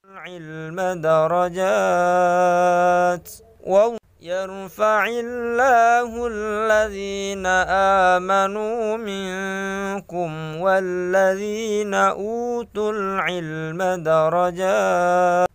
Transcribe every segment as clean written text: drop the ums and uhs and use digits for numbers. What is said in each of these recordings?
العلم درجات يرفع الله الذين آمنوا منكم والذين أوتوا العلم درجات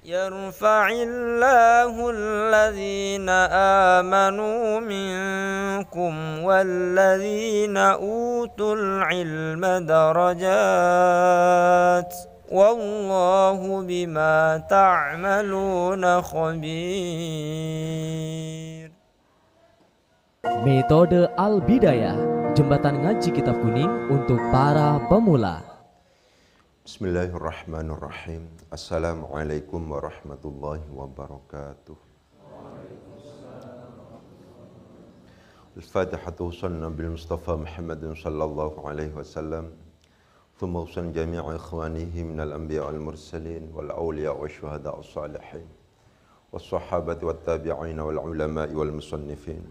يرفع الله الذين آمنوا منكم والذين أوتوا العلم درجات والله بما تعملون خبير. Metode Al-Bidayah, jembatan ngaji kitab kuning untuk para pemula. Bismillahirrahmanirrahim. Assalamualaikum warahmatullahi wabarakatuh. Al-Fatihatu sanna bil Mustafa Muhammadin sallallahu alaihi wasallam. Thumma usan jami'a ikhwanihi minal anbiya wal mursalin wal awliya wa syuhada as-salihin was sahabati wat tabi'in wal ulama'i wal musannifin.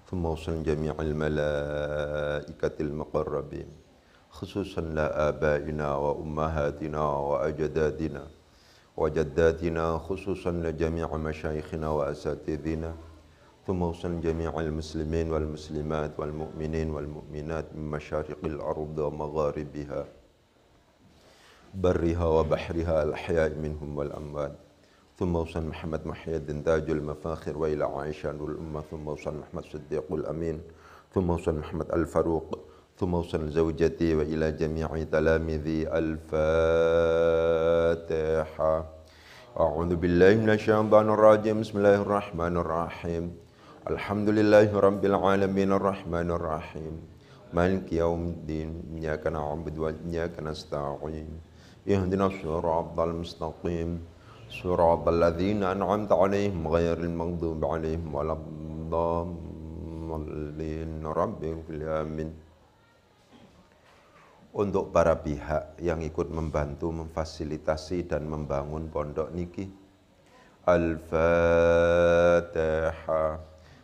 Thumma usan jami'al malaikatil muqarrabin. Khususan la abaina wa ummahatina wa ajdadina wa jaddatina, khususan la jami'a masyayikhina wa asatidina. Thumma usan jami'al muslimin wal muslimat wal mu'minin wal mu'minat min masyariqil ardi wa magharibiha barriha wa bahriha al-ahya'i minhum wal amwat. Thumma usan Muhammad Muhyiddin tajul mafakhir wa ila Aisyah nurul ummah. Thumma usan Muhammad Siddiqul Amin. Thumma usan Muhammad Al-Faruq. ثم وصل زوجتي وإلى جميع تلاميذي. الفاتحة. أعوذ بالله من الشيطان الرجيم. بسم الله الرحمن الرحيم. الحمد لله رب العالمين الرحمن الرحيم مالك يوم الدين. إياك نعبد وإياك نستعين. اهدنا الصراط المستقيم صراط الذين أنعمت عليهم غير المغضوب عليهم ولا الضالين. رب اغفر آمين. Untuk para pihak yang ikut membantu, memfasilitasi dan membangun pondok niki. Al-Fatihah.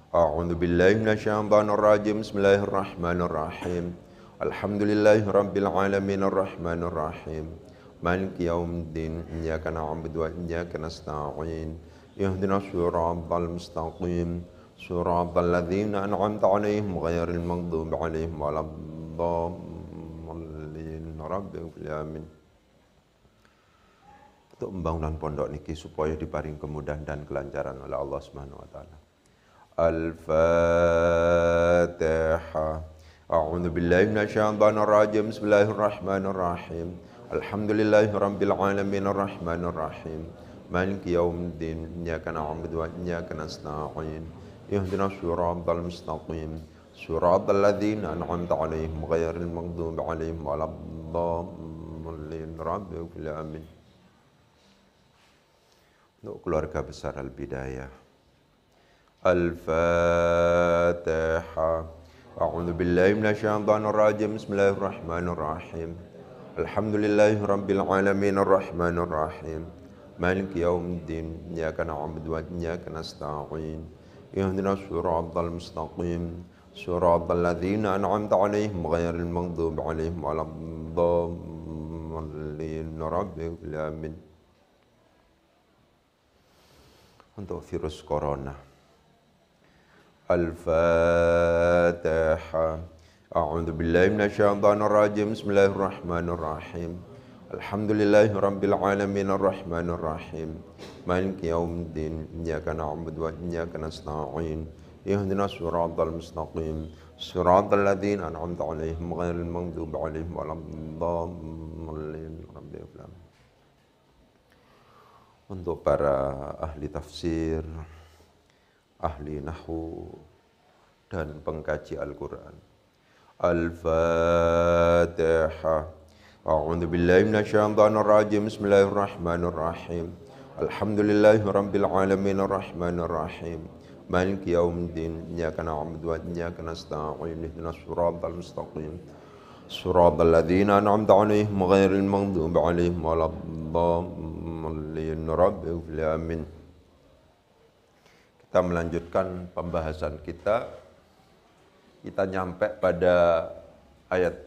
A'udzu billahi minasyaitonir rajim. Bismillahirrahmanirrahim. Alhamdulillahi rabbil alamin arrahmanir rahim. Maliki yaumiddin. Iyyaka na'budu wa iyyaka nasta'in. Ihdinas siratal mustaqim. Siratal ladzina an'amta 'alaihim ghairil maghdubi 'alaihim waladdallin. Amin. Untuk pembangunan pondok niki supaya diparing kemudahan dan kelancaran oleh Allah Subhanahu wa taala. Al-Fatihah. A'udzu billahi minasyaitonir rajim. Bismillahirrahmanirrahim. Alhamdulillahirabbil alamin arrahmanir rahim. Maliki yaumiddin. Iyyaka na'budu wa iyyaka nasta'in. Ihdinas siratal mustaqim. Siratal ladzina an'amta 'alaihim ghairil maghdubi 'alaihim waladdallin. Rabbi ighfir amin. Untuk keluarga besar Al-Bidayah. Al-Fatihah. A'udzu billahi minasyaitonir rajim. Bismillahirrahmanirrahim. Alhamdulillahi rabbil alamin arrahmanir rahim. Maliki yaumiddin. Iyyaka na'budu wa iyyaka nasta'in. Ihdinas siratal mustaqim. Siratal ladzina an'amta 'alaihim ghairil maghdubi 'alaihim waladdallin. Rabbi ighfir amin. Untuk virus corona. Al-Fatihah. A'udzu billahi minasyaitonir rajim. Bismillahirrahmanirrahim. Alhamdulillahi rabbil alamin arrahmanir rahim. Maliki yaumiddin. Iyyaka na'budu wa iyyaka nasta'in. Ihdinas siratal mustaqim. Siratal ladzina an'amta 'alaihim ghairil maghdubi 'alaihim waladdallin. Rabbi ighfir. Untuk para ahli tafsir, ahli nahwu dan pengkaji Al-Qur'an. Al-Fatihah. A'udzu billahi minasyaitonir rajim. Bismillahirrahmanirrahim. Alhamdulillahi rabbil alamin arrahmanir rahim. Maliki yaumiddin. Iyyaka na'budu wa iyyaka nasta'in. Ihdinas siratal mustaqim. Siratal ladzina an'amta 'alaihim ghairil maghdubi 'alaihim waladdallin. Rabbi ighfir amin. Kita melanjutkan pembahasan kita. Kita nyampe pada ayat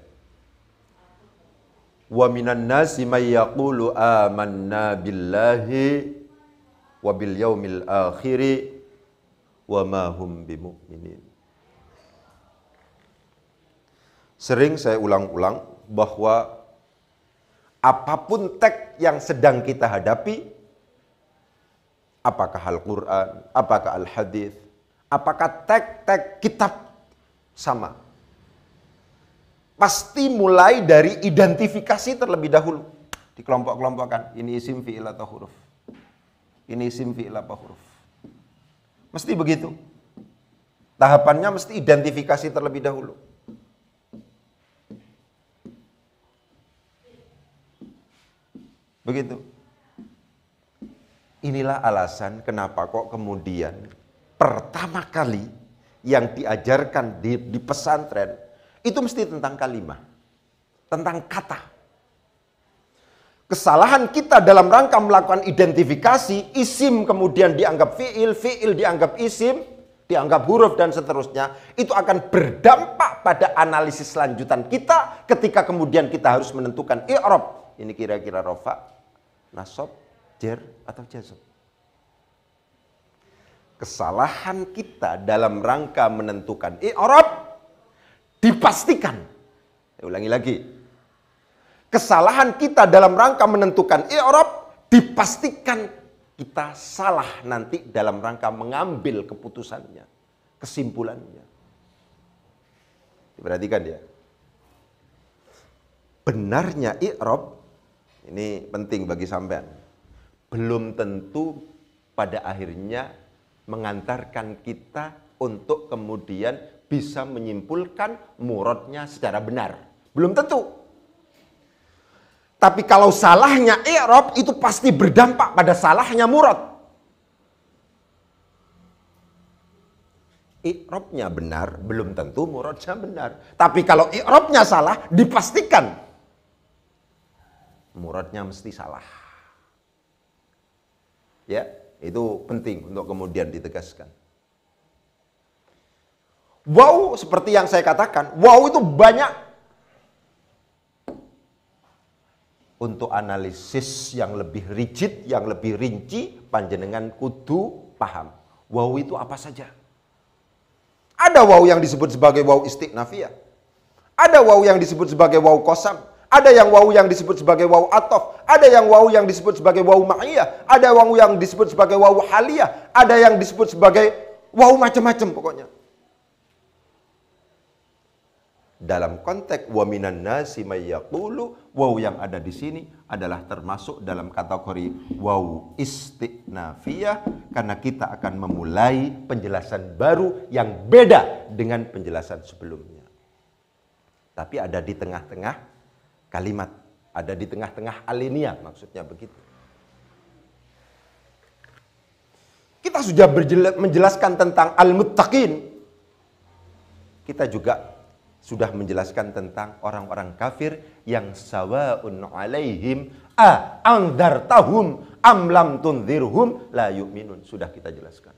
wa minan nasi may yaqulu amanna billahi wa bil yaumil akhiri wa ma hum bimu'minin. Sering saya ulang-ulang bahwa apapun teks yang sedang kita hadapi, Apakah Al-Quran, apakah Al-Hadis, apakah teks-teks kitab sama? Pasti mulai dari identifikasi terlebih dahulu. Dikelompok-kelompokkan, ini isim fi'il atau huruf. Ini isim fi'il apa huruf. Mesti begitu. Tahapannya mesti identifikasi terlebih dahulu. Begitu. Inilah alasan kenapa kok kemudian pertama kali yang diajarkan di pesantren itu mesti tentang kalimat, tentang kata. Kesalahan kita dalam rangka melakukan identifikasi, isim kemudian dianggap fi'il, fi'il dianggap isim, dianggap huruf dan seterusnya, itu akan berdampak pada analisis lanjutan kita ketika kemudian kita harus menentukan i'rab. Ini kira-kira rofa, nasab, jar atau jazm. Kesalahan kita dalam rangka menentukan i'rab dipastikan. Saya ulangi lagi. Kesalahan kita dalam rangka menentukan i'rab dipastikan kita salah nanti dalam rangka mengambil keputusannya, kesimpulannya. Diperhatikan ya. Benarnya i'rab ini penting bagi sampean. Belum tentu pada akhirnya mengantarkan kita untuk kemudian bisa menyimpulkan muradnya secara benar. Belum tentu. Tapi kalau salahnya i'rab itu pasti berdampak pada salahnya murad. I'rabnya benar, belum tentu muradnya benar. Tapi kalau i'rabnya salah, dipastikan muradnya mesti salah. Ya, itu penting untuk kemudian ditegaskan. Wow, seperti yang saya katakan, wow itu banyak. Untuk analisis yang lebih rigid, yang lebih rinci, panjenengan kudu paham. Wow itu apa saja? Ada wow yang disebut sebagai wow istiqnafiyah. Ada wow yang disebut sebagai wow qasam. Ada yang wow yang disebut sebagai wow atof. Ada yang wow yang disebut sebagai wow ma'iyah. Ada wow yang disebut sebagai wow haliyah. Ada yang disebut sebagai wow macam-macam pokoknya. Dalam konteks wa minan nasi may yaqulu, waw yang ada di sini adalah termasuk dalam kategori waw istiqnafiyah karena kita akan memulai penjelasan baru yang beda dengan penjelasan sebelumnya. Tapi ada di tengah-tengah kalimat, ada di tengah-tengah alinea, maksudnya begitu. Kita sudah menjelaskan tentang al-muttaqin. Kita juga sudah menjelaskan tentang orang-orang kafir yang sawa'un alaihim anzartahum am lam tunzirhum la yu'minun. Sudah kita jelaskan.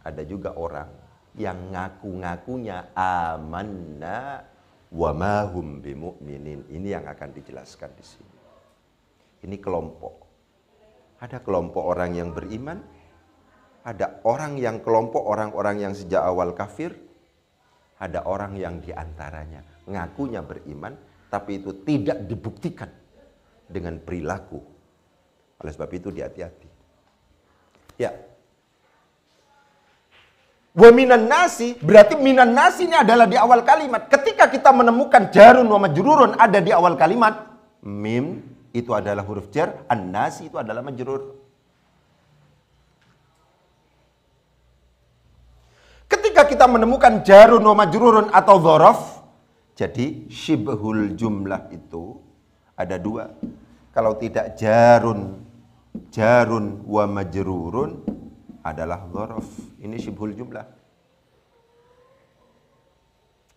Ada juga orang yang ngaku-ngakunya amanna wa ma hum bimu'minin. Ini yang akan dijelaskan di sini. Ini kelompok. Ada kelompok orang yang beriman, ada kelompok orang-orang yang sejak awal kafir. Ada orang yang diantaranya ngakunya beriman, tapi itu tidak dibuktikan dengan perilaku. Oleh sebab itu hati-hati. Ya. Wa minan nasi, berarti minan nasi ini adalah di awal kalimat. Ketika kita menemukan jarun wa majrurun ada di awal kalimat, mim itu adalah huruf jar, an-nasi itu adalah majrur. Ketika kita menemukan jarun wa majrurun atau dzaraf, jadi syibhul jumlah itu ada dua. Kalau tidak jarun wa majrurun adalah dzaraf. Ini syibhul jumlah.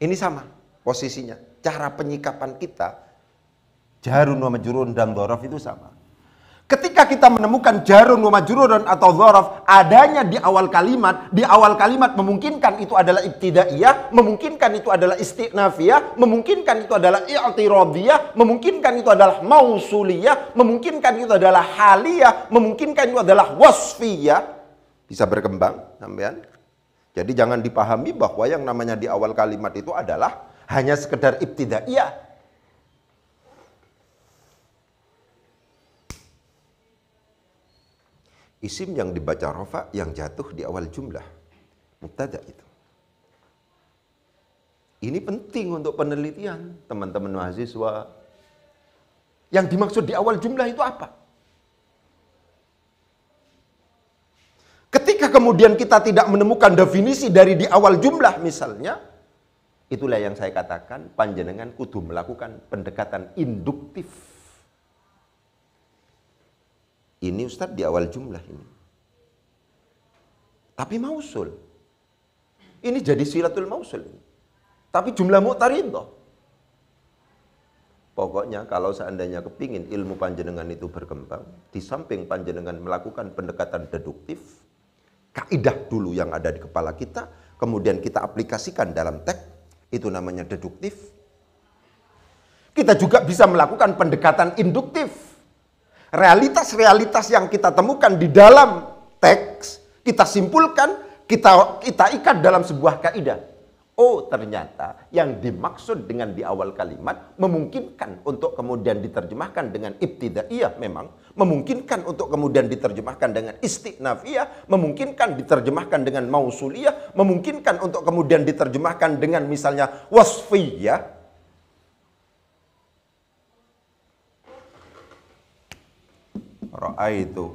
Ini sama posisinya. Cara penyikapan kita jarun wa majrurun dan dzaraf itu sama. Ketika kita menemukan jarun wa majrurun atau dzaraf adanya di awal kalimat memungkinkan itu adalah ibtidaiyah, memungkinkan itu adalah istiqnafiyah, memungkinkan itu adalah i'tiradiyah, memungkinkan itu adalah mausuliyah, memungkinkan itu adalah haliyah, memungkinkan itu adalah wasfiyah. Bisa berkembang sampean. Jadi jangan dipahami bahwa yang namanya di awal kalimat itu adalah hanya sekedar ibtidaiyah. Isim yang dibaca rafa yang jatuh di awal jumlah mubtada itu. Ini penting untuk penelitian teman-teman mahasiswa. Yang dimaksud di awal jumlah itu apa? Ketika kemudian kita tidak menemukan definisi dari di awal jumlah misalnya, itulah yang saya katakan panjenengan kudu melakukan pendekatan induktif. Ini Ustadz di awal jumlah ini. Tapi mausul. Ini jadi silatul mausul. Tapi jumlah mu'taridah. Pokoknya kalau seandainya kepingin ilmu panjenengan itu berkembang, di samping panjenengan melakukan pendekatan deduktif, kaidah dulu yang ada di kepala kita, kemudian kita aplikasikan dalam teks, itu namanya deduktif. Kita juga bisa melakukan pendekatan induktif. Realitas-realitas yang kita temukan di dalam teks, kita simpulkan, kita ikat dalam sebuah kaidah. Oh, ternyata yang dimaksud dengan di awal kalimat memungkinkan untuk kemudian diterjemahkan dengan ibtidaiyah memang, memungkinkan untuk kemudian diterjemahkan dengan istinafiyah, memungkinkan diterjemahkan dengan mausuliyah, memungkinkan untuk kemudian diterjemahkan dengan misalnya wasfiyah. Ra'aitu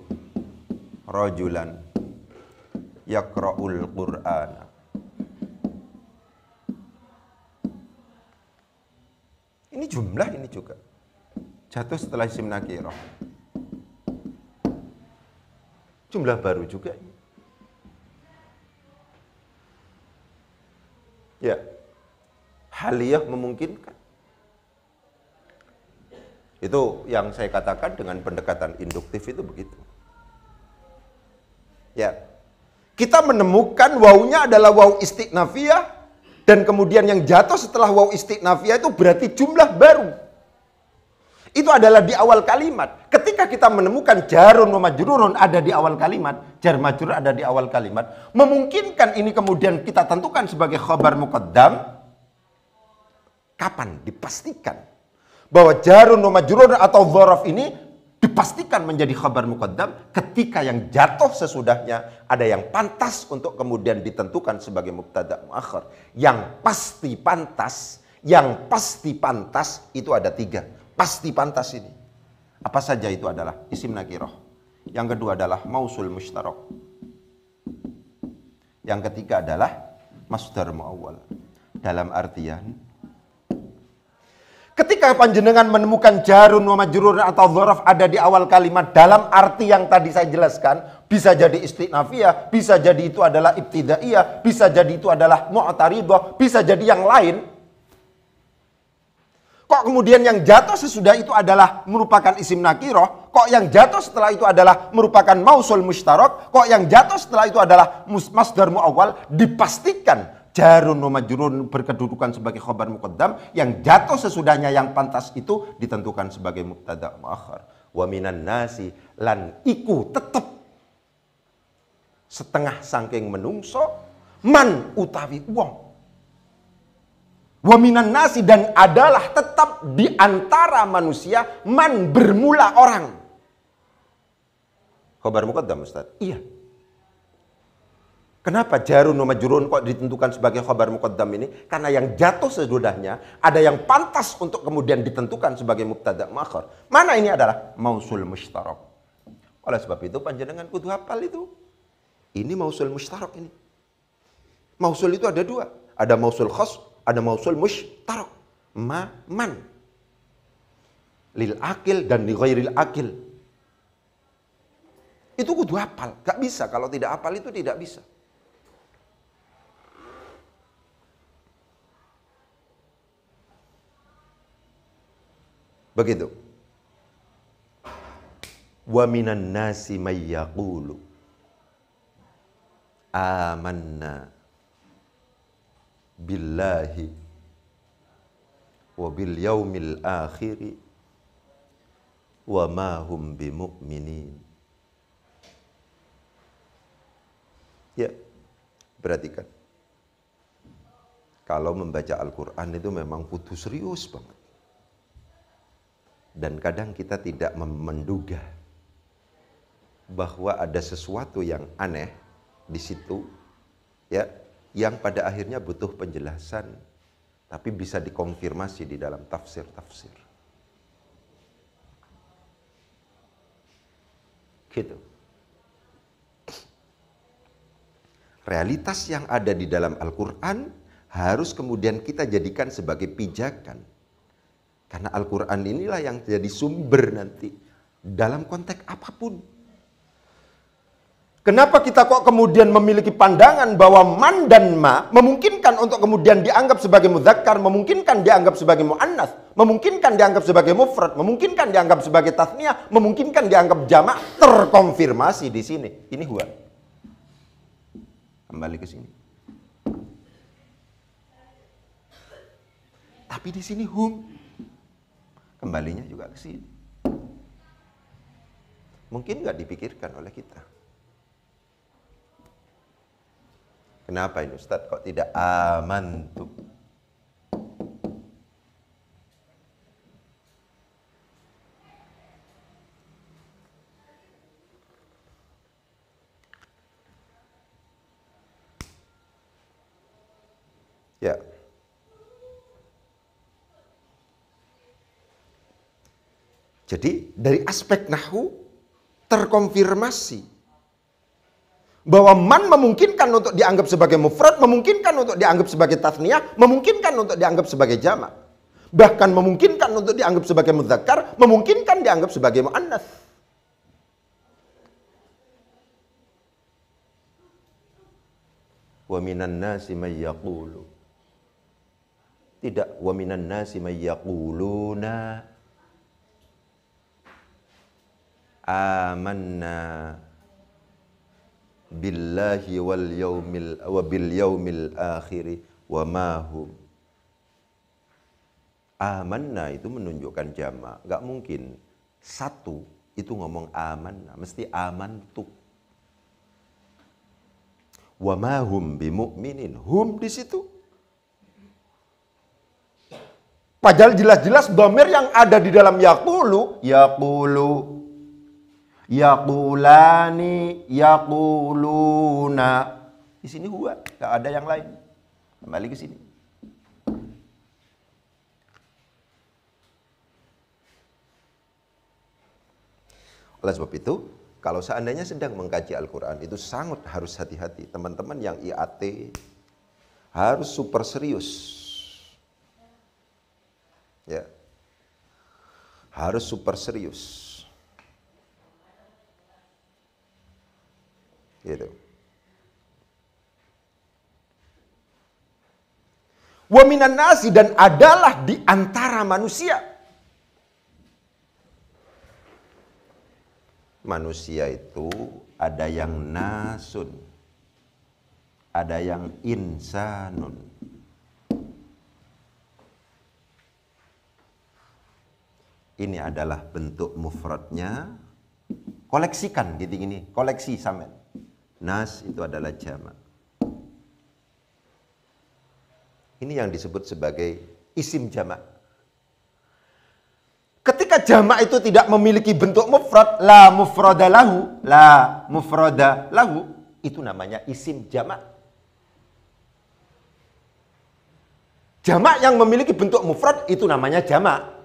rajulan yaqra'ul Qur'ana. Ini jumlah ini juga. Jatuh setelah isim nakirah. Jumlah baru juga. Ya. Haliyah memungkinkan. Itu yang saya katakan dengan pendekatan induktif itu begitu. Ya. Kita menemukan wawunya adalah waw istinafiyah. Dan kemudian yang jatuh setelah waw istinafiyah itu berarti jumlah baru. Itu adalah di awal kalimat. Ketika kita menemukan jarun wa majrurun ada di awal kalimat, jar majrur ada di awal kalimat, memungkinkan ini kemudian kita tentukan sebagai khabar muqaddam. Kapan dipastikan bahwa jarun wa majrurun atau dzaraf ini dipastikan menjadi khabar muqaddam ketika yang jatuh sesudahnya ada yang pantas untuk kemudian ditentukan sebagai mubtada muakhar. Yang pasti pantas itu ada 3. Pasti pantas ini. Apa saja itu adalah isim nakirah. Yang kedua adalah mausul mushtarak. Yang ketiga adalah masdar muawwal. Dalam artian ketika panjenengan menemukan jarun wa majrur atau dzaraf ada di awal kalimat dalam arti yang tadi saya jelaskan, bisa jadi istinafiyah, bisa jadi itu adalah ibtidaiyah, bisa jadi itu adalah mu'taridah, bisa jadi yang lain. Kok kemudian yang jatuh sesudah itu adalah merupakan isim nakirah? Kok yang jatuh setelah itu adalah merupakan mausul mushtarak? Kok yang jatuh setelah itu adalah masdar muawwal? Dipastikan jarun wa majrurun berkedudukan sebagai khabar muqaddam, yang jatuh sesudahnya yang pantas itu ditentukan sebagai mubtada muakhar. Wa minan nasi lan iku tetep setengah saking menungso man utawi wong. Wa minan nasi dan adalah tetap di antara manusia man bermula orang. Khabar muqaddam Ustaz? Iya. Kenapa jarun wa majrurun kok ditentukan sebagai khabar muqaddam ini? Karena yang jatuh sesudahnya ada yang pantas untuk kemudian ditentukan sebagai mubtada muakhar. Mana ini adalah mausul mushtarak. Oleh sebab itu panjenengan kudu hafal itu. Ini mausul mushtarak ini. Mausul itu ada 2. Ada mausul khas, ada mausul mushtarak. Man. Lil akil dan li ghairil akil. Itu kudu hafal. Gak bisa, kalau tidak hafal itu tidak bisa. Begitu. Wa minan nasi may yaqulu amanna billahi wa bil yaumil akhir wa ma hum bimu'minin. Ya, perhatikan. Kalau membaca Al-Quran itu memang kudu serius banget. Dan kadang kita tidak menduga bahwa ada sesuatu yang aneh di situ, ya, yang pada akhirnya butuh penjelasan, tapi bisa dikonfirmasi di dalam tafsir-tafsir. Gitu. Realitas yang ada di dalam Al-Quran harus kemudian kita jadikan sebagai pijakan. Karena Al-Quran inilah yang jadi sumber nanti dalam konteks apapun. Kenapa kita kok kemudian memiliki pandangan bahwa man dan ma memungkinkan untuk kemudian dianggap sebagai mudzakkar, memungkinkan dianggap sebagai muannats, memungkinkan dianggap sebagai mufrad, memungkinkan dianggap sebagai tasniyah, memungkinkan dianggap jamak, terkonfirmasi di sini. Ini huwa. Kembali ke sini. Tapi di sini hum. Kembalinya juga ke sini. Mungkin nggak dipikirkan oleh kita. Kenapa ini Ustaz kok tidak amantu? Ya. Jadi dari aspek nahwu terkonfirmasi bahwa man memungkinkan untuk dianggap sebagai mufrad, memungkinkan untuk dianggap sebagai tasniyah, memungkinkan untuk dianggap sebagai jamak. Bahkan memungkinkan untuk dianggap sebagai mudzakkar, memungkinkan dianggap sebagai muannats. Wa minan nasi may yaqulu. Tidak, wa minan nasi may yaquluna amanna billahi wal yaumil akhiri wa ma hum. Amanna itu menunjukkan jamak. Enggak mungkin satu itu ngomong amanna, mesti amantu. Wa ma hum bimu'minin. Hum di situ. Padahal jelas-jelas dhamir yang ada di dalam yaqulu, yaqulani, yaquluna. Di sini huwa, enggak ada yang lain. Kembali ke sini. Oleh sebab itu, kalau seandainya sedang mengkaji Al-Quran, itu sangat harus hati-hati. Teman-teman yang IAT harus super serius. Ya. Harus super serius. Gitu. Wa minan nasi, dan adalah di antara manusia. Manusia itu ada yang nasun, ada yang insanun. Ini adalah bentuk mufradnya. Koleksikan gitu gini, koleksi sampean. Nas itu adalah jamak. Ini yang disebut sebagai isim jamak. Ketika jamak itu tidak memiliki bentuk mufrad, la mufrada lahu, itu namanya isim jamak. Jamak yang memiliki bentuk mufrad itu namanya jamak.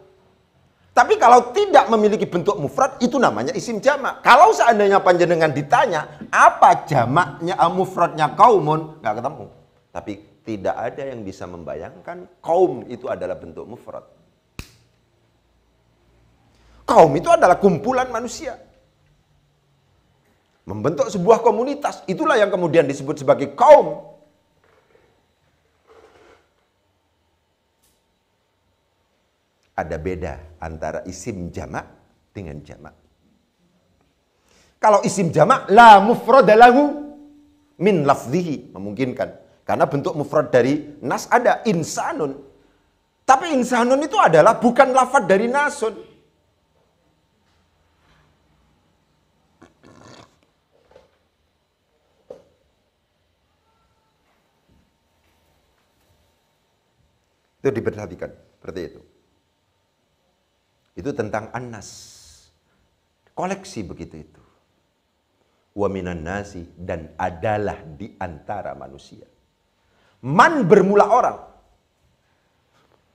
Tapi kalau tidak memiliki bentuk mufrad, itu namanya isim jamak. Kalau seandainya panjenengan ditanya, apa jamaknya mufradnya kaumun? Nggak ketemu. Tapi tidak ada yang bisa membayangkan kaum itu adalah bentuk mufrad. Kaum itu adalah kumpulan manusia. Membentuk sebuah komunitas. Itulah yang kemudian disebut sebagai kaum. Ada beda antara isim jamak dengan jamak. Kalau isim jamak, la mufrada lahu min lafzihi, memungkinkan. Karena bentuk mufrad dari nas ada, insanun. Tapi insanun itu adalah bukan lafad dari nasun. Itu diperhatikan, seperti itu. Itu tentang An-Nas. Koleksi begitu itu. Wa minan nasi, dan adalah di antara manusia. Man bermula orang.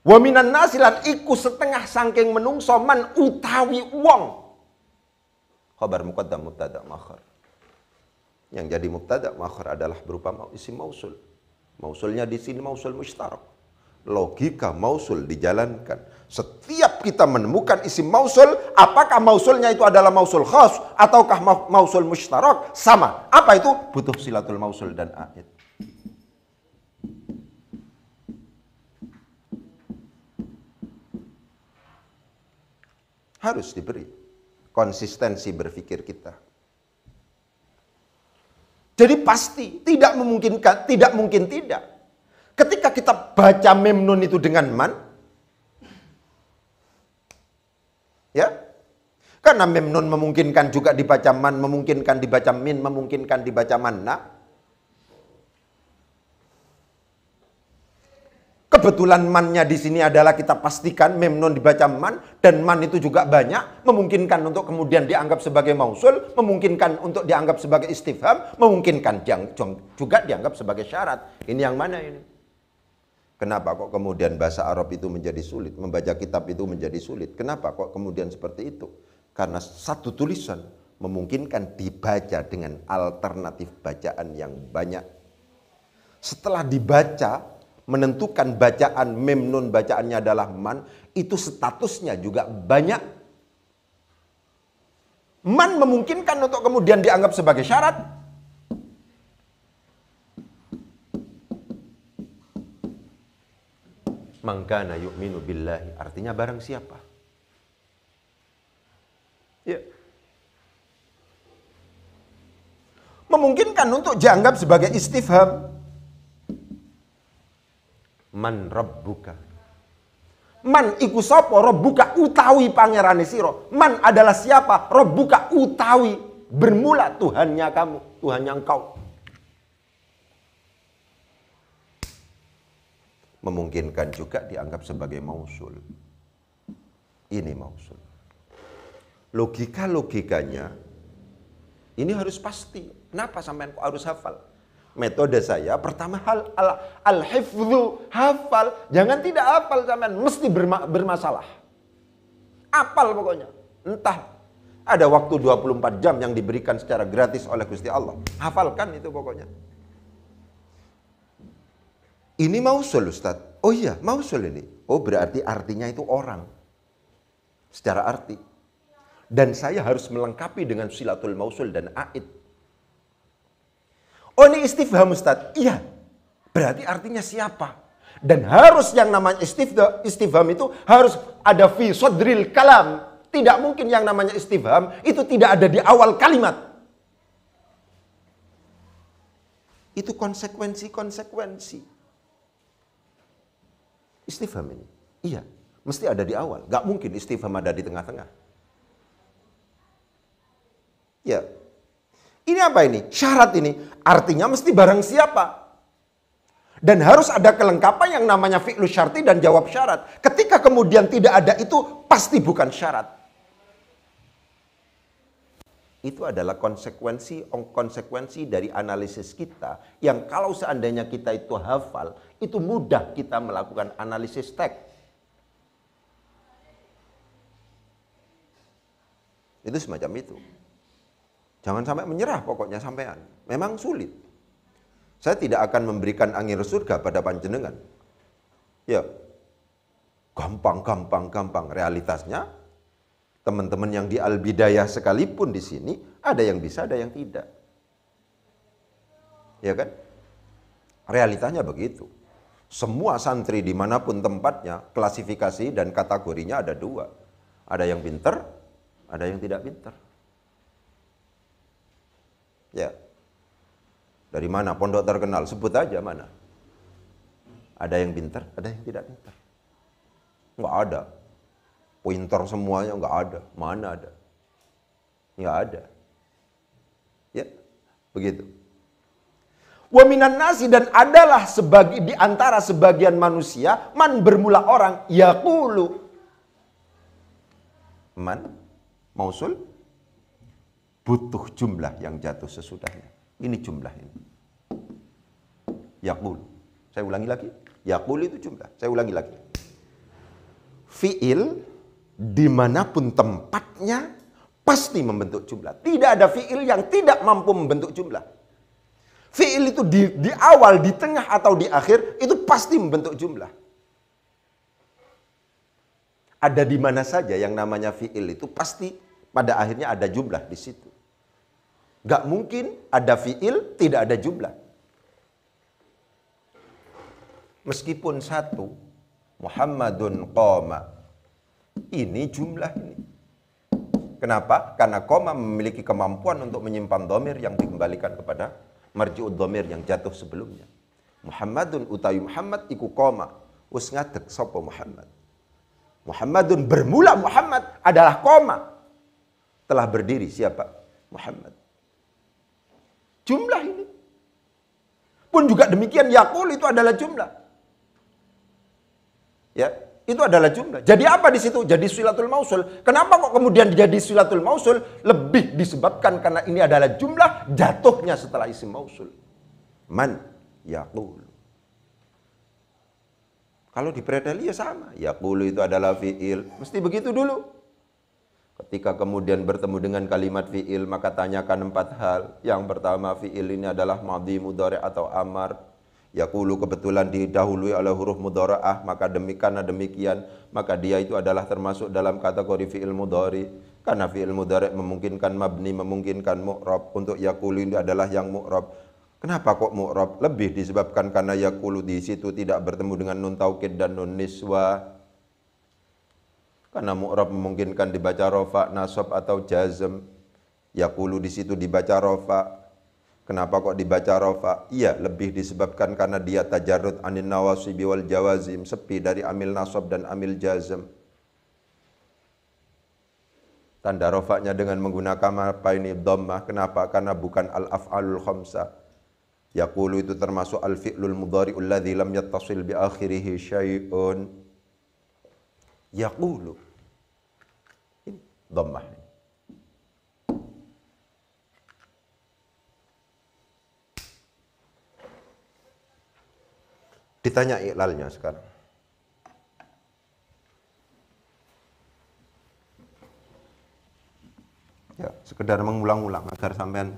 Wa minan nasi lan iku setengah sangking menungso man utawi wong. Khabar muqaddam mubtada makhar. Yang jadi mubtada makhar adalah berupa isim mausul. Mausulnya di sini mausul mustarak. Logika mausul dijalankan. Setiap kita menemukan isim mausul, apakah mausulnya itu adalah mausul khas ataukah mausul mustarak, sama. Apa itu? Butuh silatul mausul dan a'id. Harus diberi konsistensi berpikir kita. Jadi pasti tidak memungkinkan, tidak mungkin tidak. Ketika kita baca mem nun itu dengan man, ya, karena mem nun memungkinkan juga dibaca man, memungkinkan dibaca min, memungkinkan dibaca manna. Kebetulan mannya di sini adalah kita pastikan mem nun dibaca man, dan man itu juga banyak, memungkinkan untuk kemudian dianggap sebagai mausul, memungkinkan untuk dianggap sebagai istifham, memungkinkan juga dianggap sebagai syarat. Ini yang mana ini? Kenapa kok kemudian bahasa Arab itu menjadi sulit, membaca kitab itu menjadi sulit? Kenapa kok kemudian seperti itu? Karena satu tulisan memungkinkan dibaca dengan alternatif bacaan yang banyak. Setelah dibaca, menentukan bacaan mem nun bacaannya adalah man, itu statusnya juga banyak. Man memungkinkan untuk kemudian dianggap sebagai syarat. Mangkana yu'minu billahi, artinya barang siapa. Ya. Memungkinkan untuk dianggap sebagai istifham. Man rabbuka. Man iku sapa rabbuka utawi pangerane sira. Man adalah siapa? Rabbuka utawi bermula Tuhannya kamu, Tuhannya engkau. Memungkinkan juga dianggap sebagai mausul. Ini mausul. Logikanya ini harus pasti. Kenapa sampean kok harus hafal? Metode saya pertama al-hifdzu, hafal. Jangan tidak hafal sampean, mesti bermasalah. Hafal pokoknya. Entah ada waktu 24 jam yang diberikan secara gratis oleh Gusti Allah. Hafalkan itu pokoknya. Ini mausul, Ustaz. Oh iya, mausul ini. Oh, berarti artinya itu orang. Secara arti. Dan saya harus melengkapi dengan silatul mausul dan aid. Oh, ini istifham, Ustaz. Iya. Berarti artinya siapa? Dan harus yang namanya istifham itu harus ada fi sodril kalam. Tidak mungkin yang namanya istifham itu tidak ada di awal kalimat. Itu konsekuensi. Istifham ini, iya, mesti ada di awal. Gak mungkin istifham ada di tengah-tengah. Ya, ini apa ini? Syarat ini, artinya mesti barang siapa. Dan harus ada kelengkapan yang namanya fi'lu syarti dan jawab syarat. Ketika kemudian tidak ada itu, pasti bukan syarat. Itu adalah konsekuensi dari analisis kita. Yang kalau seandainya kita itu hafal, itu mudah kita melakukan analisis teks. Itu semacam itu. Jangan sampai menyerah pokoknya sampean. Memang sulit. Saya tidak akan memberikan angin surga pada panjenengan. Ya, gampang. Realitasnya, teman-teman yang di Al-Bidayah sekalipun di sini, ada yang bisa, ada yang tidak. Ya kan? Realitanya begitu. Semua santri dimanapun tempatnya, klasifikasi dan kategorinya ada dua. Ada yang pinter, ada yang tidak pinter. Ya. Dari mana pondok terkenal? Sebut aja mana. Ada yang pinter, ada yang tidak pinter. Enggak ada. Pinter semuanya enggak ada. Mana ada? Enggak ada. Ya, begitu. Wa minan nasi, dan adalah di antara sebagian manusia man bermula orang yaqulu. Man mausul butuh jumlah yang jatuh sesudahnya. Ini jumlah ini. Yaqul. Saya ulangi lagi. Yaqul itu jumlah. Saya ulangi lagi. Fi'il dimanapun tempatnya pasti membentuk jumlah. Tidak ada fi'il yang tidak mampu membentuk jumlah. Fi'il itu di awal, di tengah, atau di akhir itu pasti membentuk jumlah. Ada di mana saja yang namanya fi'il itu pasti pada akhirnya ada jumlah di situ. Gak mungkin ada fi'il tidak ada jumlah. Meskipun satu, Muhammadun qoma, ini jumlah ini. Kenapa? Karena qoma memiliki kemampuan untuk menyimpan dhamir yang dikembalikan kepada marji'ud dhamir yang jatuh sebelumnya. Muhammadun utawi Muhammad iku qoma, wis ngadeg sapa Muhammad. Muhammadun bermula Muhammad adalah qoma. Telah berdiri siapa? Muhammad. Jumlah ini. Pun juga demikian yaqul itu adalah jumlah. Ya, itu adalah jumlah. Jadi apa di situ? Jadi silatul mausul. Kenapa kok kemudian jadi silatul mausul? Lebih disebabkan karena ini adalah jumlah jatuhnya setelah isim mausul. Man yaqul. Kalau di preteli ya sama. Yaqul itu adalah fi'il. Mesti begitu dulu. Ketika kemudian bertemu dengan kalimat fi'il, maka tanyakan 4 hal. Yang pertama, fi'il ini adalah madhi, mudhari' atau amar. Yaqulu kebetulan didahului oleh huruf mudhara'ah, maka karena demikian, maka dia itu adalah termasuk dalam kategori fi'il mudhari. Karena fi'il mudhari' memungkinkan mabni, memungkinkan mu'rab. Untuk yaqulu ini adalah yang mu'rab. Kenapa kok mu'rab? Lebih disebabkan karena yaqulu di situ tidak bertemu dengan nun taukid dan nun niswa. Karena mu'rab memungkinkan dibaca rofa, nasab atau jazm. Yaqulu di situ dibaca rofa. Kenapa kok dibaca rofa? Iya, lebih disebabkan karena dia tajarrud anin nawasibi wal jawazim, sepi dari amil nasab dan amil jazm. Tanda rofanya dengan menggunakan apa ini? Dhammah. Kenapa? Karena bukan al-af'alul khamsah. Yaqulu itu termasuk al-fi'lul mudhari'ul ladzi lam yattasil bi akhirih syai'un. Yaqulu. Dhammah. Ditanya iklalnya sekarang. Ya, sekedar mengulang-ulang agar sampean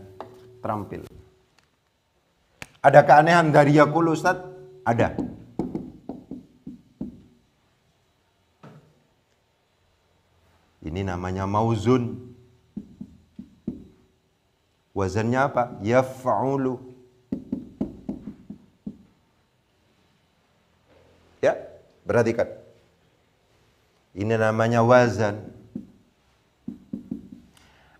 terampil. Ada keanehan dari yaqulu Ustaz? Ada. Ini namanya mauzun. Wazannya apa? Yaf'ulu. Ya, perhatikan. Ini namanya wazan.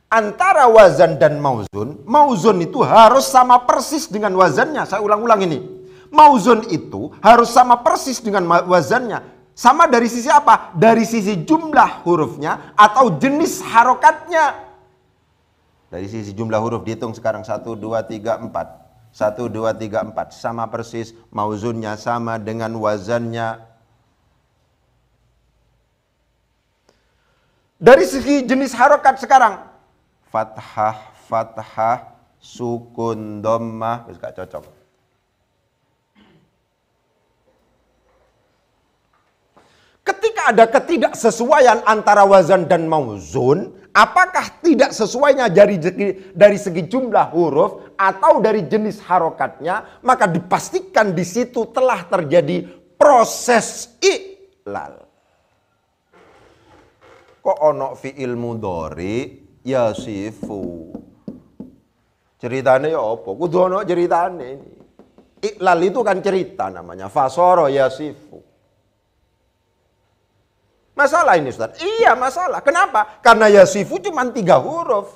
Antara wazan dan mauzun, mauzun itu harus sama persis dengan wazannya. Saya ulang-ulang ini. Mauzun itu harus sama persis dengan wazannya. Sama dari sisi apa? Dari sisi jumlah hurufnya atau jenis harokatnya. Dari sisi jumlah huruf dihitung sekarang 1, 2, 3, 4. 1, 2, 3, 4. Sama persis. Mauzunnya sama dengan wazannya. Dari segi jenis harokat sekarang. Fathah, fathah, sukun, dhammah. Gak cocok. Ketika ada ketidaksesuaian antara wazan dan mauzun, apakah tidak sesuainya dari segi jumlah huruf atau dari jenis harokatnya, maka dipastikan di situ telah terjadi proses i'lal. Kok ono fi'il mudhari yasifu? Ceritanya ya apa? Kudu ono ceritanya ini. I'lal itu kan cerita namanya. Fasoro yasifu. Masalah ini Ustaz? Iya masalah. Kenapa? Karena yasifu cuma 3 huruf.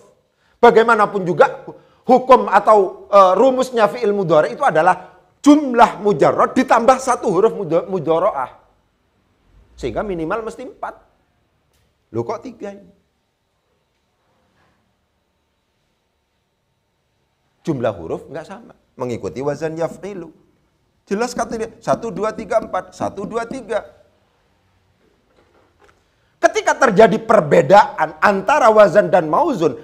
Bagaimanapun juga hukum atau rumusnya fi'il mudhari itu adalah jumlah mujarrad ditambah 1 huruf mudhara'ah. Sehingga minimal mesti 4. Loh kok 3 ini? Jumlah huruf enggak sama. Mengikuti wazan yaf'ilu. Jelas kata dia 1, 2, 3, 4. 1, 2, 3. Ketika terjadi perbedaan antara wazan dan mauzun,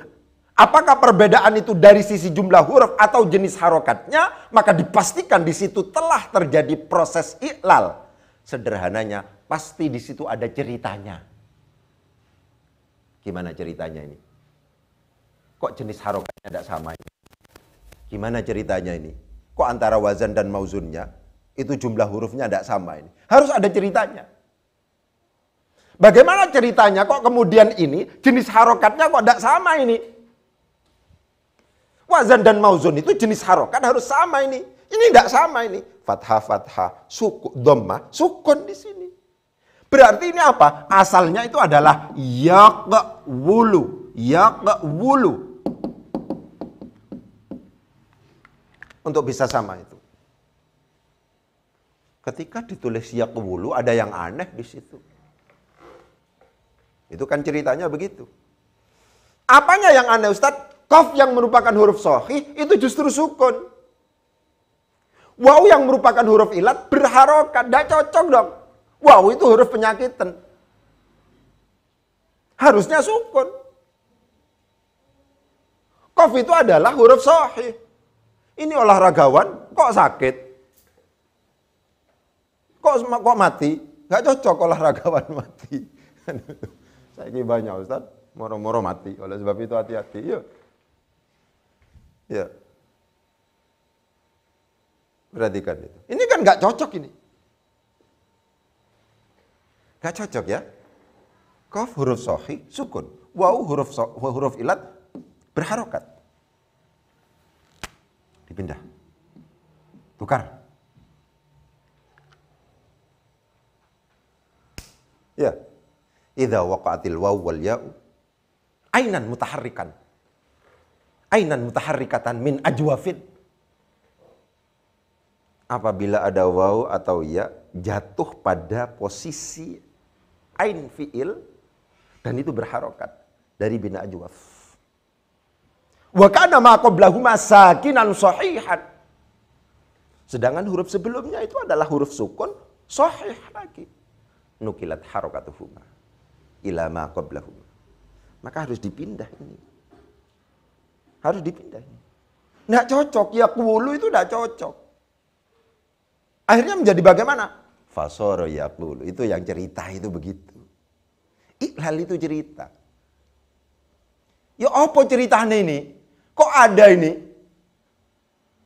Apakah perbedaan itu dari sisi jumlah huruf atau jenis harokatnya? Maka dipastikan di situ telah terjadi proses iklal. Sederhananya, pasti di situ ada ceritanya. Gimana ceritanya ini? Kok jenis harokatnya tidak sama ini? Gimana ceritanya ini? Kok antara wazan dan mauzunnya itu jumlah hurufnya tidak sama ini? Harus ada ceritanya. Bagaimana ceritanya kok kemudian ini jenis harokatnya kok tidak sama ini? Wazan dan mauzun itu jenis harokat harus sama ini. Ini tidak sama ini. Fathah, fathah, sukun, dhammah, sukun di sini. Berarti ini apa? Asalnya itu adalah yaqwulu, yaqwulu. Untuk bisa sama itu. Ketika ditulis yaqwulu ada yang aneh di situ. Itu kan ceritanya begitu. Apanya yang aneh, Ustadz? Qaf yang merupakan huruf shahih itu justru sukun. Waw yang merupakan huruf ilat berharokat. Tidak cocok dong. Waw itu huruf penyakitan. Harusnya sukun. Qaf itu adalah huruf shahih. Ini olahragawan kok sakit? Kok mati? Gak cocok olahragawan mati. Saya kira banyak Ustaz. Moro-moro mati. Oleh sebab itu hati-hati. Yuk. Ya. Perhatikan itu. Ini kan nggak cocok ini. Nggak cocok ya. Qaf huruf shahih sukun. Waw huruf ilat berharokat. Dipindah. Tukar. Ya. Idza waqa'atil waw wal ya'u ainan mutaharrikan. Ainan mutaharrikatan min ajwafin. Apabila ada waw atau ya jatuh pada posisi ain fi'il dan itu berharokat dari bina ajwaf. Wa kana ma qablahuma sakinan sahihan. Sedangkan huruf sebelumnya itu adalah huruf sukun sahih lagi. Nukilat harokatuhuma ila ma qablahuma. Maka harus dipindah ini. Harus dipindah. Nggak cocok. Yaqwulu itu nggak cocok. Akhirnya menjadi bagaimana? Fasoro yaqwulu. Itu yang cerita itu begitu. Iqlal itu cerita. Ya apa ceritanya ini? Kok ada ini?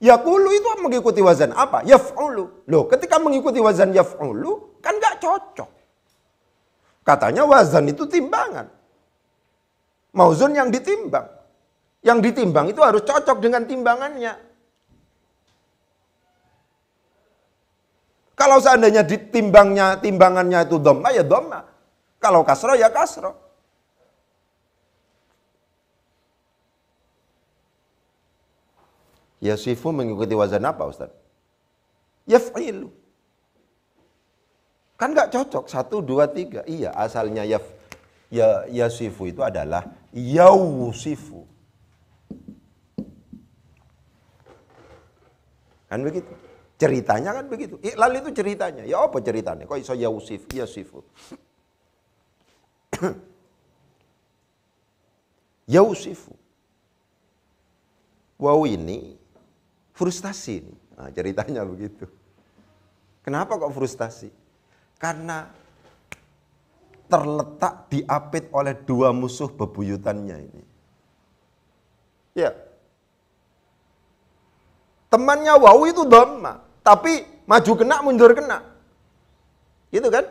Yaqwulu itu mengikuti wazan apa? Yaf'ulu. Loh, ketika mengikuti wazan yaf'ulu, kan nggak cocok. Katanya wazan itu timbangan. Mauzun yang ditimbang. Yang ditimbang itu harus cocok dengan timbangannya. Kalau seandainya timbangannya itu dhamma ya dhamma. Kalau kasroh ya kasroh. Yasifu mengikuti wazan apa Ustaz? Yaf'ilu. Kan nggak cocok 1, 2, 3. Iya asalnya yasifu itu adalah yausifu. Kan begitu. Ceritanya kan begitu. Iqlal itu ceritanya. Ya apa ceritanya? Kok iso yasifu. Yausifu. Wow ini frustasi. Nah, ceritanya begitu. Kenapa kok frustasi? Karena terletak diapit oleh dua musuh bebuyutannya ini. Ya. Temannya waw itu dhamma, tapi maju kena, mundur kena. Gitu kan?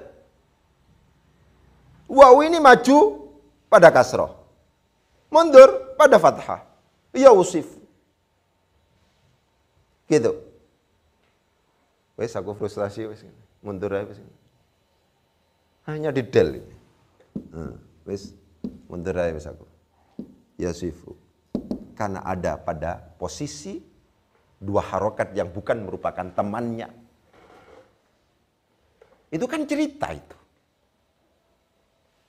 Waw ini maju pada kasroh, mundur pada fathah. Yausif. Gitu. Wes aku frustasi wes. Mundur aja wes. Hanya di del ini. Wes mundur aja wes aku. Yasifu. Karena ada pada posisi dua harokat yang bukan merupakan temannya. Itu kan cerita itu.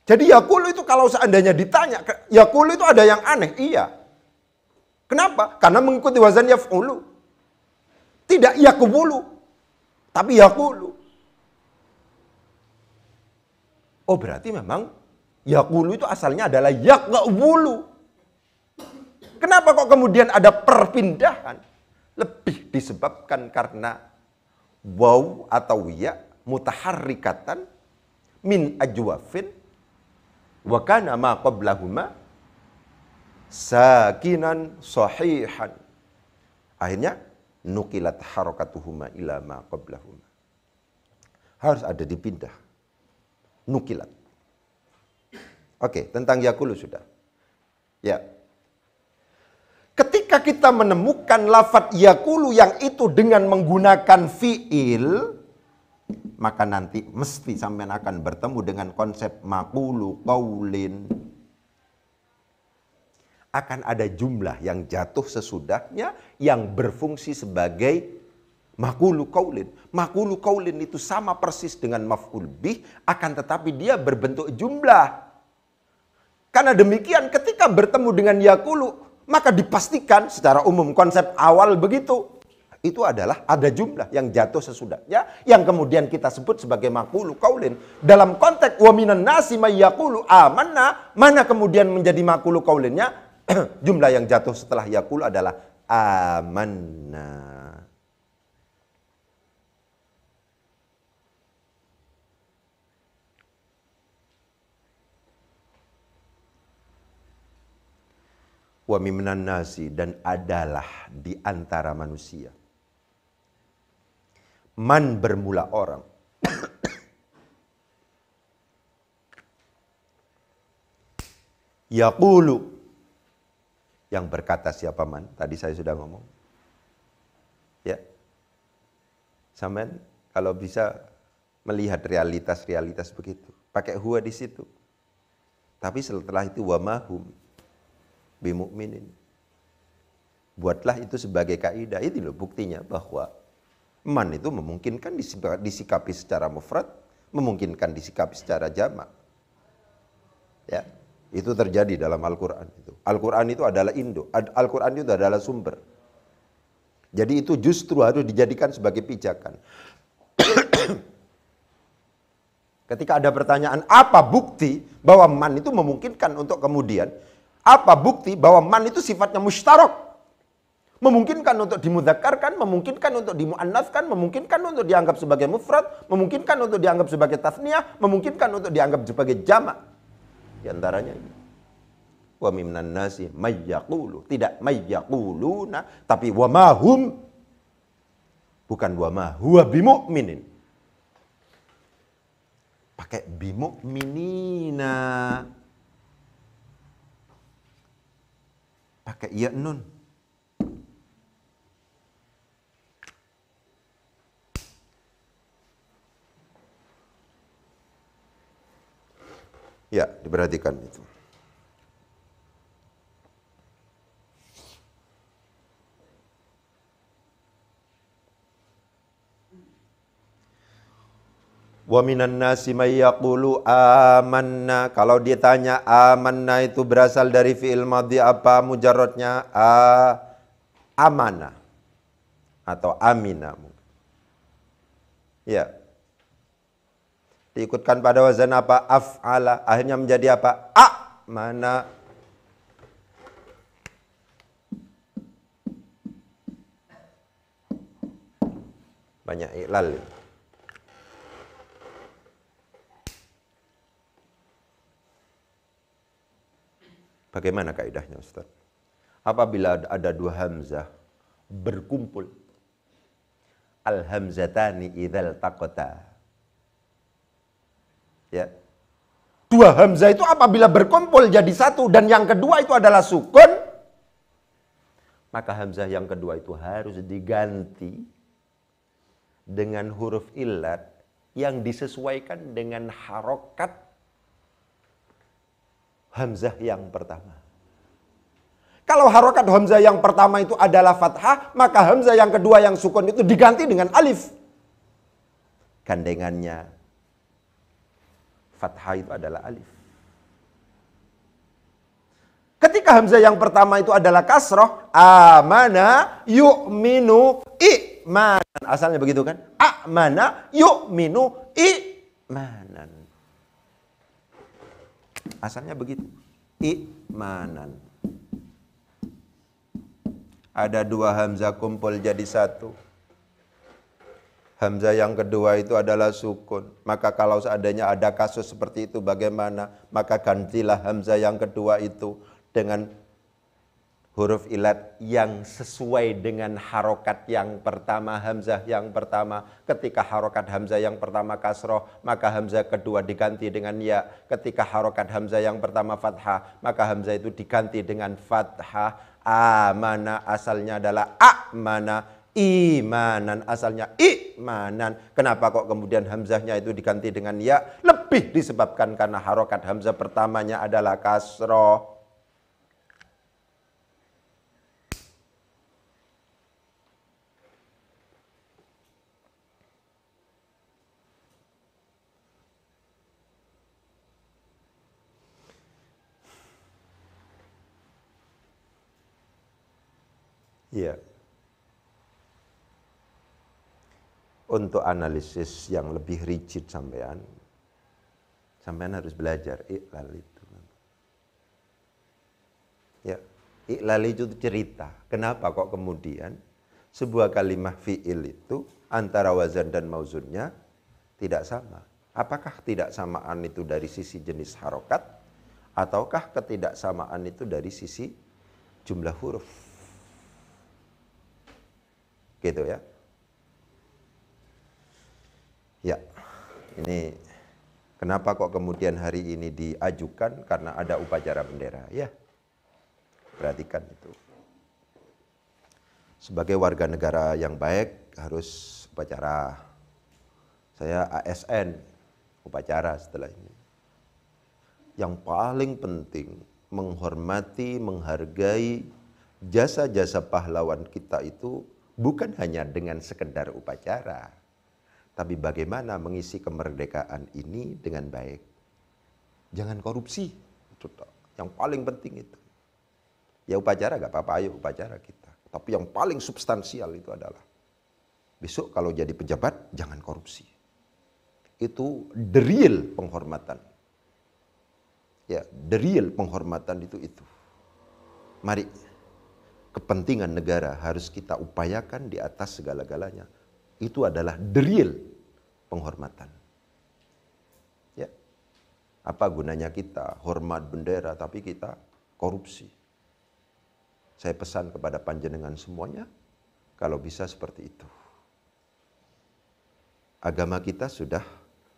Jadi yaqulu itu kalau seandainya ditanya, yaqulu itu ada yang aneh. Iya. Kenapa? Karena mengikuti wazan yaf'ulu. Tidak yaqbulu, tapi yaqulu. Oh berarti memang yaqulu itu asalnya adalah yaqbulu. Kenapa kok kemudian ada perpindahan? Lebih disebabkan karena waw atau ya mutaharrikatan min ajwafin wa kana ma qablahuma sakinan sahihan. Akhirnya nukilat harakatuhuma ila ma qablahuma. Harus ada dipindah. Nukilat. Oke, tentang yakulu sudah. Ya. Ketika kita menemukan lafadz yakulu yang itu dengan menggunakan fiil, maka nanti mesti sampean akan bertemu dengan konsep maqulu qaulin. Akan ada jumlah yang jatuh sesudahnya yang berfungsi sebagai maqulu qaulin. Maqulu qaulin itu sama persis dengan maf'ul bih, akan tetapi dia berbentuk jumlah. Karena demikian ketika bertemu dengan yakulu, maka dipastikan secara umum konsep awal begitu. Itu adalah ada jumlah yang jatuh sesudahnya yang kemudian kita sebut sebagai maqulu qaulin. Dalam konteks wa minan nasi may yaqulu amanna, mana kemudian menjadi maqulu qaulinnya? Jumlah yang jatuh setelah yaqulu adalah amanna. Wa minan nasi, dan adalah di antara manusia. Man bermula orang. Yaqulu, yang berkata siapa man? Tadi saya sudah ngomong. Ya. Sampean kalau bisa melihat realitas-realitas begitu, pakai huwa di situ. Tapi setelah itu wa mahum bimu'minin. Buatlah itu sebagai kaidah. Itu loh buktinya bahwa man itu memungkinkan disikapi secara mufrad, memungkinkan disikapi secara jamak. Ya, itu terjadi dalam Al-Qur'an itu. Al-Qur'an itu adalah induk, Al-Qur'an itu adalah sumber. Jadi itu justru harus dijadikan sebagai pijakan. Ketika ada pertanyaan, apa bukti bahwa man itu memungkinkan untuk kemudian, apa bukti bahwa man itu sifatnya mustarak? Memungkinkan untuk dimudzakarkan, memungkinkan untuk dimuannaskan, memungkinkan untuk dianggap sebagai mufrad, memungkinkan untuk dianggap sebagai tasniyah, memungkinkan untuk dianggap sebagai jamak. Di antaranya ini. Wa minan nasi may yaqulu, tidak may yaquluna, tapi wa ma hum, bukan wa ma huwa bimu'minin. Pakai bimu'minina. Pakai ya nun. Ya, diperhatikan itu. Wa minan nasi may yaqulu amanna. Kalau ditanya amanna itu berasal dari fi'il madhi apa mujarradnya? Amana atau amina. Ya. Diikutkan pada wazan apa? Af'ala. Akhirnya menjadi apa? Amana. Banyak iklal. Bagaimana kaidahnya Ustaz? Apabila ada dua hamzah berkumpul, al-hamzatani idzal taqata. Ya. Dua hamzah itu apabila berkumpul jadi satu dan yang kedua itu adalah sukun, maka hamzah yang kedua itu harus diganti dengan huruf illat yang disesuaikan dengan harokat hamzah yang pertama. Kalau harokat hamzah yang pertama itu adalah fathah, maka hamzah yang kedua yang sukun itu diganti dengan alif. Gandengannya fathah itu adalah alif. Ketika hamzah yang pertama itu adalah kasroh, amana yu'minu i'manan. Asalnya begitu kan? Amana yu'minu i'manan. Asalnya begitu. I'manan. Ada dua hamzah kumpul jadi satu. Hamzah yang kedua itu adalah sukun. Maka kalau seandainya ada kasus seperti itu bagaimana? Maka gantilah hamzah yang kedua itu dengan huruf ilat yang sesuai dengan harokat yang pertama, hamzah yang pertama. Ketika harokat hamzah yang pertama kasroh, maka hamzah kedua diganti dengan ya. Ketika harokat hamzah yang pertama fathah, maka hamzah itu diganti dengan fathah. Amana asalnya adalah amana, imanan asalnya imanan. Kenapa kok kemudian hamzahnya itu diganti dengan ya? Lebih disebabkan karena harokat hamzah pertamanya adalah kasroh. Ya. Untuk analisis yang lebih rigid sampean harus belajar iqlal itu. Ya, iqlal itu cerita. Kenapa kok kemudian sebuah kalimat fi'il itu antara wazan dan mauzunnya tidak sama? Apakah tidak samaan itu dari sisi jenis harokat ataukah ketidaksamaan itu dari sisi jumlah huruf? Gitu ya. Ya, ini kenapa kok kemudian hari ini diajukan? Karena ada upacara bendera. Ya, perhatikan itu. Sebagai warga negara yang baik harus upacara. Saya ASN, upacara setelah ini. Yang paling penting menghormati, menghargai jasa-jasa pahlawan kita itu bukan hanya dengan sekedar upacara, tapi bagaimana mengisi kemerdekaan ini dengan baik. Jangan korupsi, itu yang paling penting itu. Ya upacara gak apa-apa, ayo upacara kita. Tapi yang paling substansial itu adalah besok kalau jadi pejabat jangan korupsi. Itu the real penghormatan. Ya, the real penghormatan itu. Mari. Kepentingan negara harus kita upayakan di atas segala-galanya. Itu adalah the real penghormatan. Ya. Apa gunanya kita hormat bendera tapi kita korupsi? Saya pesan kepada panjenengan semuanya, kalau bisa seperti itu. Agama kita sudah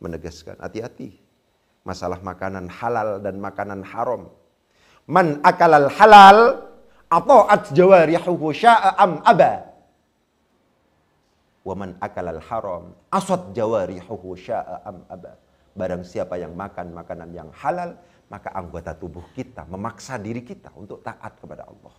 menegaskan, hati-hati. Masalah makanan halal dan makanan haram. Man akalal halal ata'at jawarihuhu sya'a am aba. Wa man akalal haram asad jawarihuhu sya'a am aba. Barang siapa yang makan makanan yang halal, maka anggota tubuh kita memaksa diri kita untuk taat kepada Allah.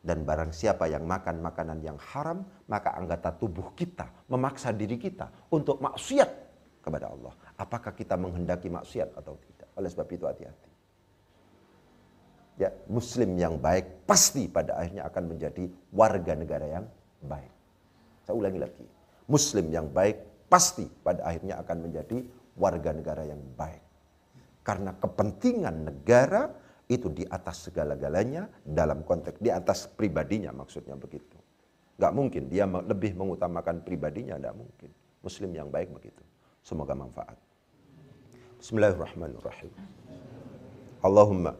Dan barang siapa yang makan makanan yang haram, maka anggota tubuh kita memaksa diri kita untuk maksiat kepada Allah. Apakah kita menghendaki maksiat atau tidak? Oleh sebab itu hati-hati. Ya, muslim yang baik pasti pada akhirnya akan menjadi warga negara yang baik. Saya ulangi lagi. Muslim yang baik pasti pada akhirnya akan menjadi warga negara yang baik. Karena kepentingan negara itu di atas segala-galanya dalam konteks di atas pribadinya, maksudnya begitu. Gak mungkin dia lebih mengutamakan pribadinya, gak mungkin. Muslim yang baik begitu. Semoga manfaat. Bismillahirrahmanirrahim. Allahumma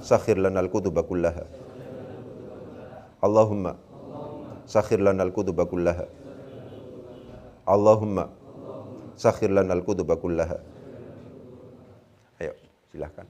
sakhir lana al-kutuba kullaha. Allahumma sakhir lana al-kutuba kullaha. Allahumma sakhir lana al-kutuba kullaha. Ayo, silahkan.